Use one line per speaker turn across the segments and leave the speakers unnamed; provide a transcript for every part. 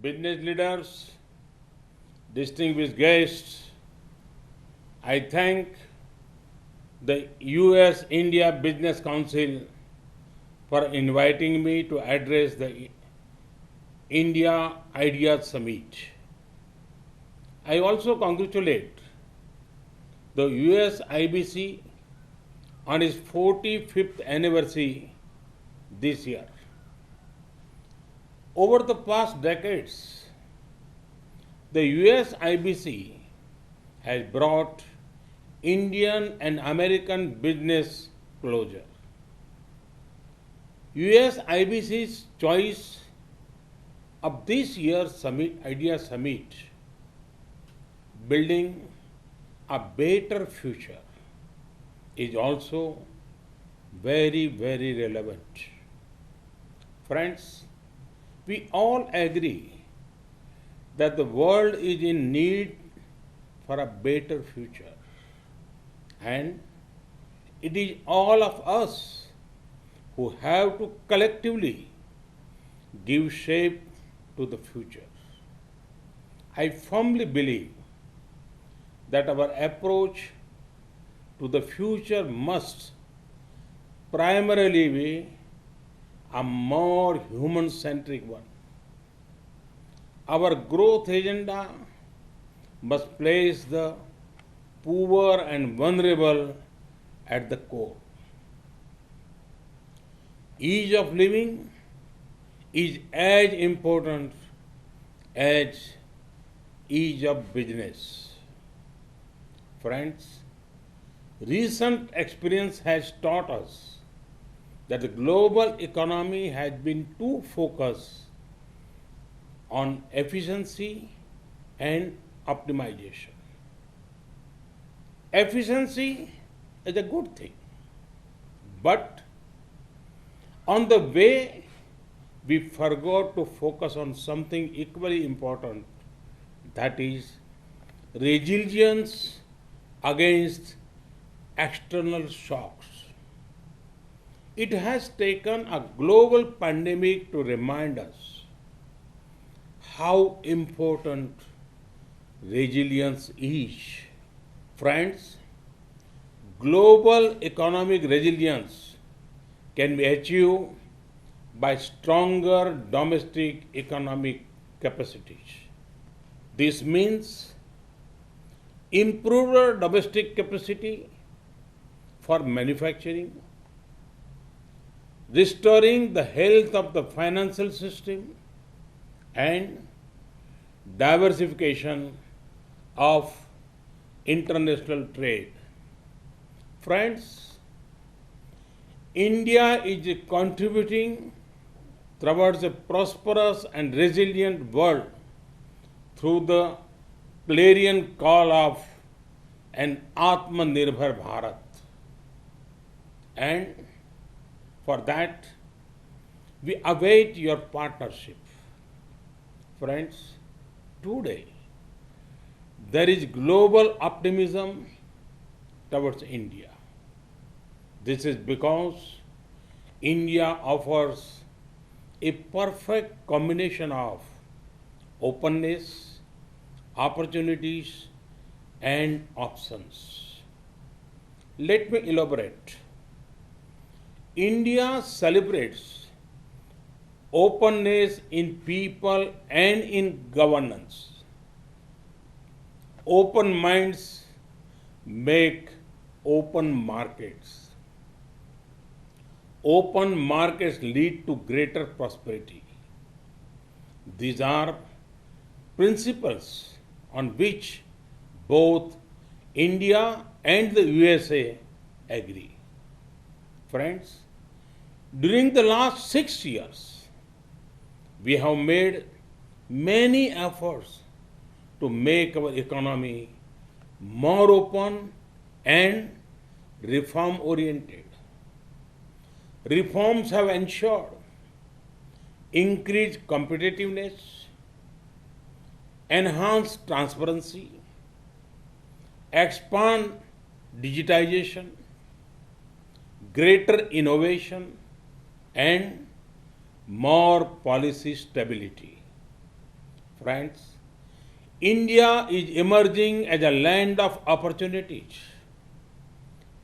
business leaders, distinguished guests, I thank the US India Business Council for inviting me to address the India Ideas Summit. I also congratulate the US IBC on its 45th anniversary this year. Over the past decades, the US IBC has brought Indian and American business closer. US IBC's choice of this year's Idea Summit, building a better future, is also very relevant. Friends, we all agree that the world is in need for a better future. And it is all of us who have to collectively give shape to the future. I firmly believe that our approach to the future must primarily be a more human-centric one. Our growth agenda must place the poor and vulnerable at the core. Ease of living is as important as ease of business. Friends, recent experience has taught us that the global economy has been too focused on efficiency and optimization. Efficiency is a good thing, but on the way we forgot to focus on something equally important, that is resilience against external shocks. It has taken a global pandemic to remind us how important resilience is. Friends, global economic resilience can be achieved by stronger domestic economic capacities. This means improved domestic capacity for manufacturing, restoring the health of the financial system, and diversification of international trade. Friends, India is contributing towards a prosperous and resilient world through the clarion call of an Atmanirbhar Bharat. And for that, we await your partnership. Friends, today there is global optimism towards India. This is because India offers a perfect combination of openness, opportunities, and options. Let me elaborate. India celebrates openness in people and in governance. Open minds make open markets. Open markets lead to greater prosperity. These are principles on which both India and the USA agree. Friends, during the last 6 years, we have made many efforts to make our economy more open and reform oriented. Reforms have ensured increased competitiveness, enhanced transparency, expand digitization, greater innovation, and more policy stability. Friends, India is emerging as a land of opportunities.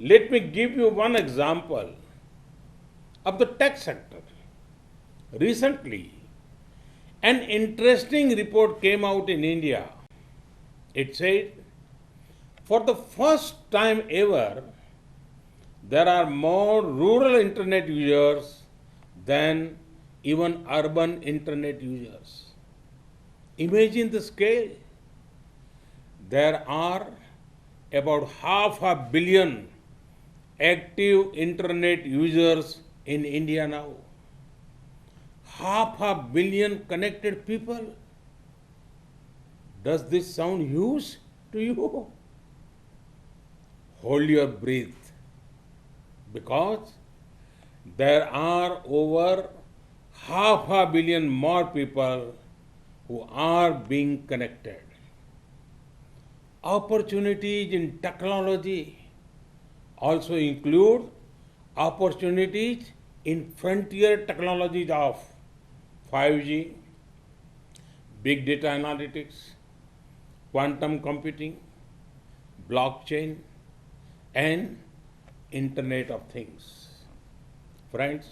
Let me give you one example of the tech sector. Recently, an interesting report came out in India. It said, for the first time ever, there are more rural internet users than even urban internet users. Imagine the scale. There are about half a billion active internet users in India now. Half a billion connected people. Does this sound huge to you? Hold your breath, because there are over half a billion more people who are being connected. Opportunities in technology also include opportunities in frontier technologies of 5G, big data analytics, quantum computing, blockchain, and Internet of Things. Friends,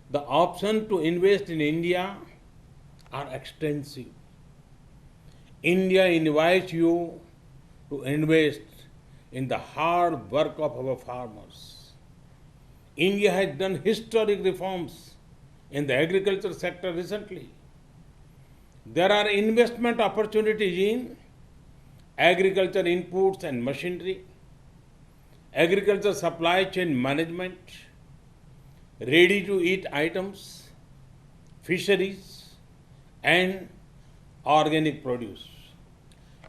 the options to invest in India are extensive. India invites you to invest in the hard work of our farmers. India has done historic reforms in the agriculture sector recently. There are investment opportunities in agriculture inputs and machinery, agriculture supply chain management, ready to eat items, fisheries, and organic produce.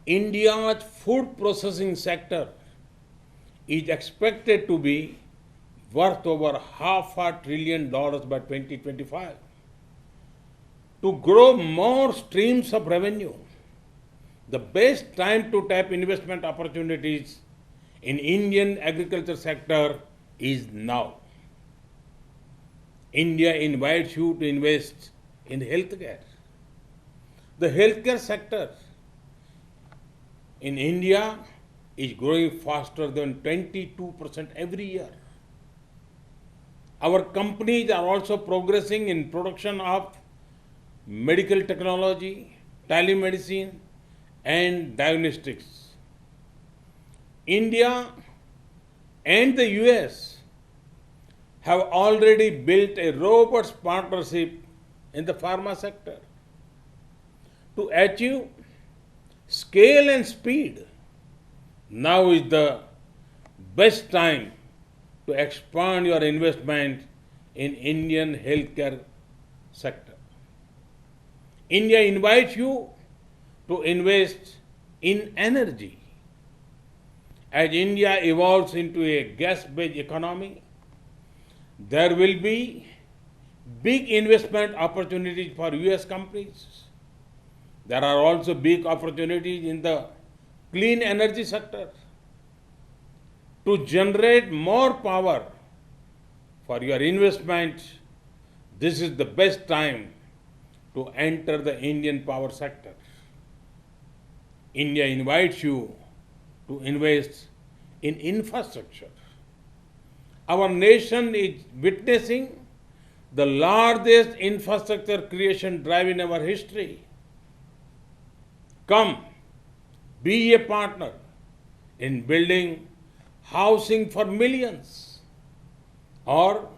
India's food processing sector is expected to be worth over $500 billion by 2025. To grow more streams of revenue, the best time to tap investment opportunities in Indian agriculture sector is now. India invites you to invest in healthcare. The healthcare sector in India is growing faster than 22% every year. Our companies are also progressing in production of medical technology, telemedicine, and diagnostics. India and the US have already built a robust partnership in the pharma sector. To achieve scale and speed, now is the best time to expand your investment in Indian healthcare sector. India invites you to invest in energy. As India evolves into a gas-based economy, there will be big investment opportunities for US companies. There are also big opportunities in the clean energy sector. To generate more power for your investment, this is the best time to enter the Indian power sector. India invites you to invest in infrastructure. Our nation is witnessing the largest infrastructure creation drive in our history. Come, be a partner in building housing for millions, or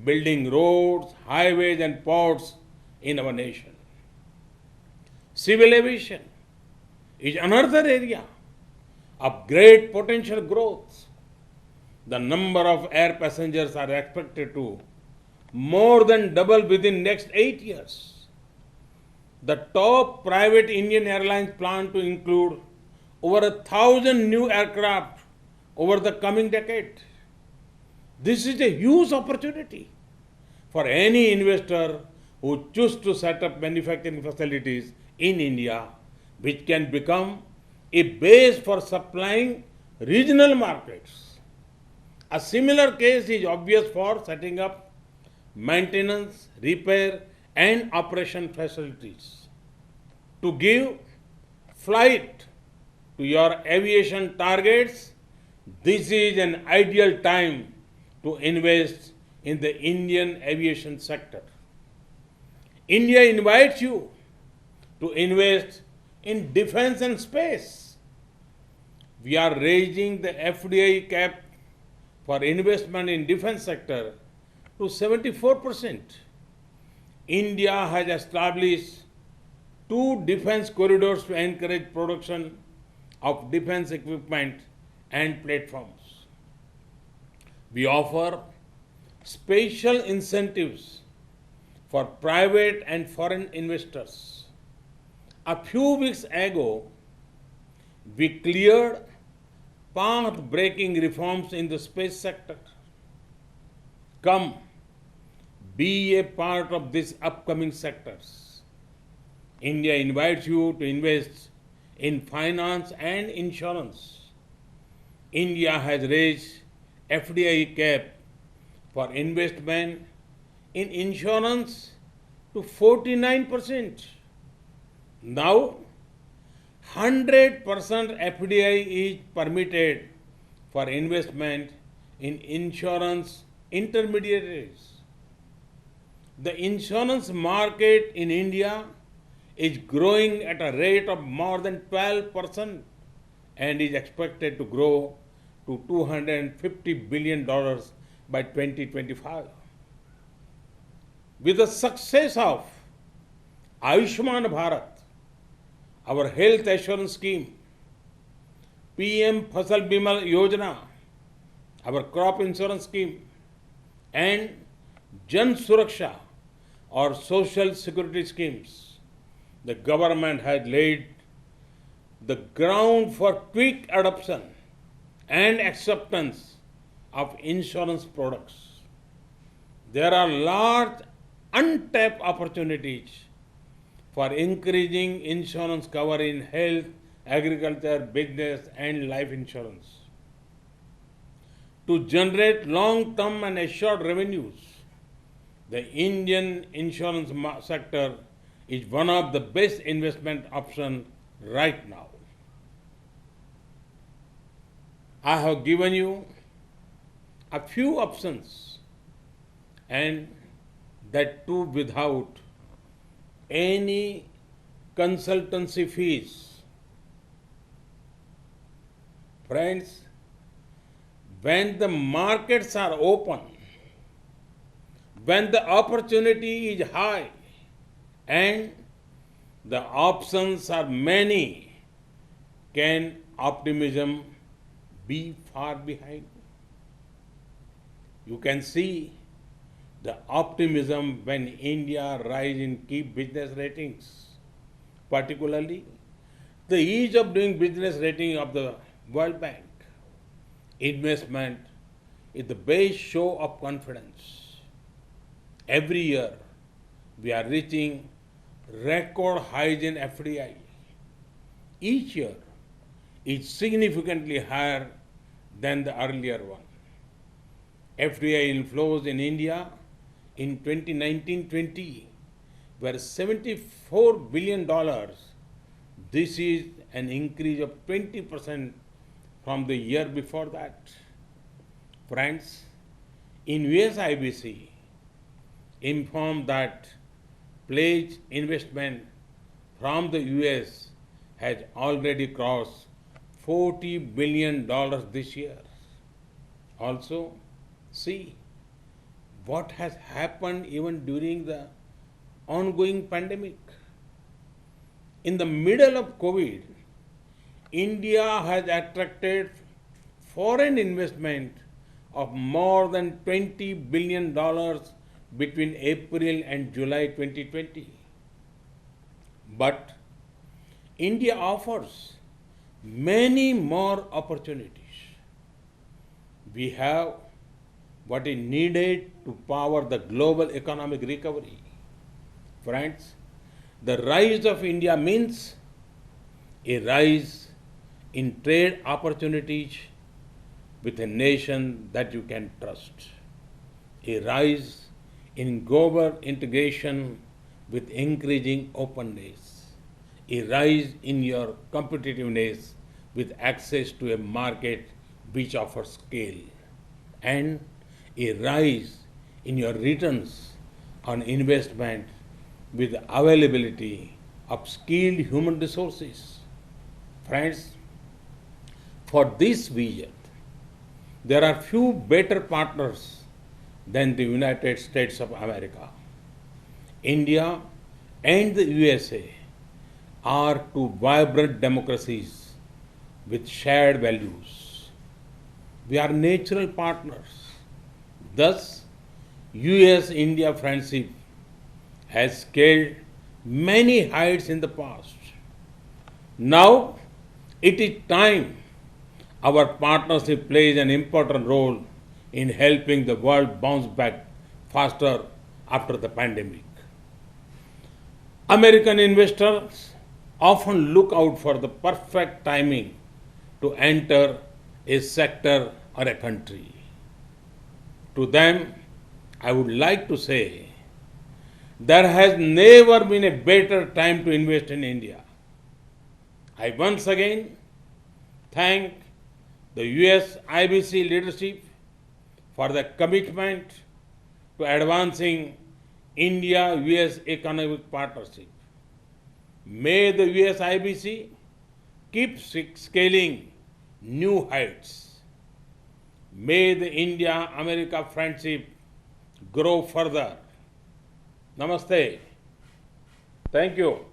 building roads, highways, and ports in our nation. Civil aviation is another area of great potential growth. The number of air passengers are expected to more than double within next 8 years. The top private Indian airlines plan to include over 1,000 new aircraft over the coming decade. This is a huge opportunity for any investor who chooses to set up manufacturing facilities in India, which can become a base for supplying regional markets. A similar case is obvious for setting up maintenance, repair, and operation facilities. to give flight to your aviation targets, this is an ideal time to invest in the Indian aviation sector. India invites you to invest in defense and space. We are raising the FDI cap for investment in defense sector to 74%. India has established 2 defense corridors to encourage production of defense equipment and platforms. We offer special incentives for private and foreign investors. A few weeks ago, we cleared path-breaking reforms in the space sector. Come, be a part of these upcoming sectors. India invites you to invest in finance and insurance. India has raised FDI cap for investment in insurance to 49%. Now, 100% FDI is permitted for investment in insurance intermediaries. The insurance market in India is growing at a rate of more than 12% and is expected to grow to $250 billion by 2025. With the success of Ayushman Bharat, our health assurance scheme, PM Fasal Bima Yojana, our crop insurance scheme, and Jan Suraksha, or social security schemes, the government has laid the ground for quick adoption and acceptance of insurance products. There are large untapped opportunities for increasing insurance cover in health, agriculture, business, and life insurance. To generate long-term and assured revenues, the Indian insurance sector is one of the best investment options right now. I have given you a few options, and that too without any consultancy fees. Friends, when the markets are open, when the opportunity is high and the options are many, can optimism be far behind? You can see the optimism when India rise in key business ratings, particularly the ease of doing business rating of the World Bank. Investment is the best show of confidence. Every year, we are reaching record highs in FDI. Each year is significantly higher than the earlier one. FDI inflows in India in 2019-20 were $74 billion. This is an increase of 20% from the year before that. Friends, in US IBC informed that pledged investment from the US has already crossed $40 billion this year. Also, see what has happened even during the ongoing pandemic. In the middle of COVID, India has attracted foreign investment of more than $20 billion between April and July 2020. But India offers many more opportunities. We have what is needed to power the global economic recovery. Friends, the rise of India means a rise in trade opportunities with a nation that you can trust, a rise in global integration with increasing openness, a rise in your competitiveness with access to a market which offers scale, and a rise in your returns on investment with availability of skilled human resources. Friends, for this vision, there are few better partners than the United States of America. India and the USA are two vibrant democracies with shared values. We are natural partners. Thus, US India friendship has scaled many heights in the past. Now, it is time our partnership plays an important role in helping the world bounce back faster after the pandemic. American investors often look out for the perfect timing to enter a sector or a country. To them, I would like to say there has never been a better time to invest in India. I once again thank the US IBC leadership for the commitment to advancing India US economic partnership. May the US IBC keep scaling new heights. May the India America friendship grow further. Namaste. Thank you.